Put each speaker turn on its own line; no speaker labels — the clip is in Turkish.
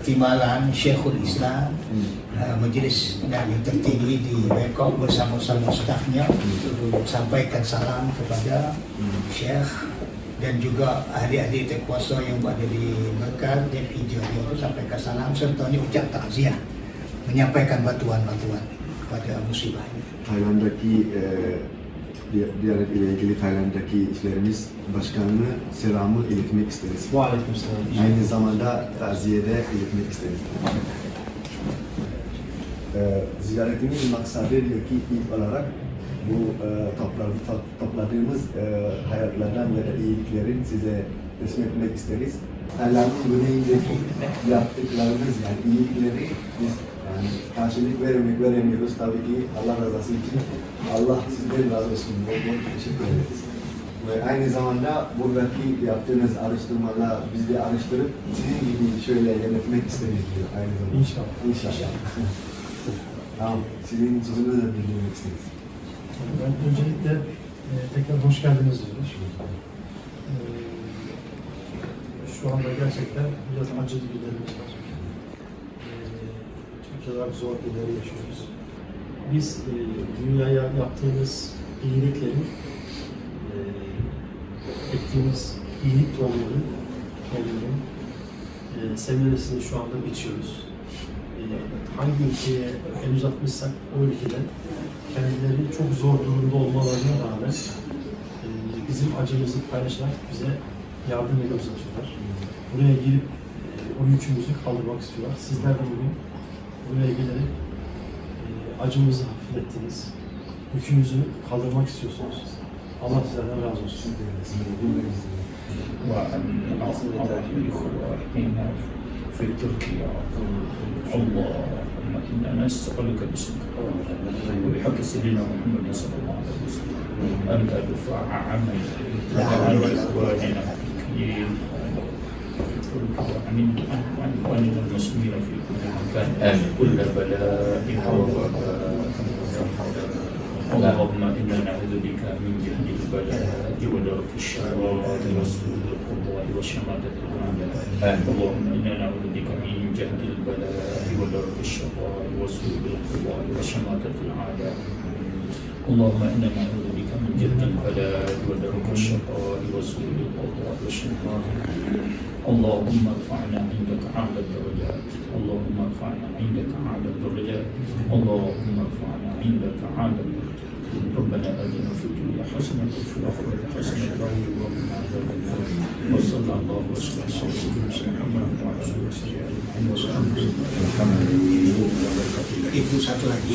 timbalan Syekhul Islam, majelis yang tertinggi di Bangkok bersama-sama stafnya, sampaikan salam kepada Syekh dan juga ahli-ahli terkuasa yang berada di Mekah dan Hijrah itu sampaikan salam serta ucap takziah, menyampaikan bantuan-bantuan kepada musibah ini.
Tayland'daki diğer ile ilgili Tayland'daki işlerimiz başkanına selamı iletmek isteriz.
Aleykümselam.
Aynı zamanda taziyede iletmek isteriz. Ziyaretimiz maksadı diyor ki ilk olarak bu topladığımız hayatlardan ya da iyiliklerin size teslim etmek isteriz. Allah'ın güneyindeki yaptıklarımız yani iyilikleri biz yani karşılık veremiyoruz tabii ki Allah rızası için. Allah sizden razı olsun. Bol teşekkür ederiz. Ve aynı zamanda buradaki yaptığınız araştırmalar biz de araştırıp sizin gibi şöyle yönetmek isteriz diyor aynı zamanda.
İnşallah.
İnşallah. Tamam. Sizin sözünüzü de dinlemek isteriz.
Ben öncelikle tekrar hoş geldiniz diyoruz. Şu anda gerçekten biraz acılı günlerimiz var. Türkiye'de zor günleri yaşıyoruz. Biz dünyaya yaptığımız iyiliklerin, ettiğimiz iyilik tohumların semeresini şu anda biçiyoruz. Hangi ülkeye el uzatmışsak o ülkeden kendileri çok zor durumda olmalarına rağmen bizim acımızı paylaşarak bize yardım eli uzatıyorlar. Buraya girip o yükümüzü kaldırmak istiyorlar. Sizler de bugün buraya gelerek acımızı hafiflettiniz, yükümüzü kaldırmak istiyorsunuz. Allah sizlerden razı olsun.
وأعرف إخواننا في تركيا اللهم إنا نسألك باسمك وبحق سيدنا محمد صلى الله عليه وسلم أن تدفع عنا وإخواننا الكريم وعن المسلمين في كل مكان كل بلاء ووباء اللهم إنا نعوذ بك من جهل البلاء ودرك الشهوات وسوء القضاء وشماتة الأعداء اللهم إنا نعوذ بك من جهل البلاء ودرك الشهوات وسوء القضاء وشماتة الأعداء اللهم إنا نعوذ بك من جهل البلاء ودرك الشقاء وسوء القضاء وشماتة اللهم ارفعنا عندك أعلى الدرجات اللهم ارفعنا عندك أعلى الدرجات اللهم ارفعنا عندك أعلى الدرجات ربنا آتنا في الدنيا حسنة وفي الآخرة حسنة وقنا عذاب النار وصلى الله وسلم على سيدنا محمد وعلى آله وصحبه أجمعين.
Itu satu lagi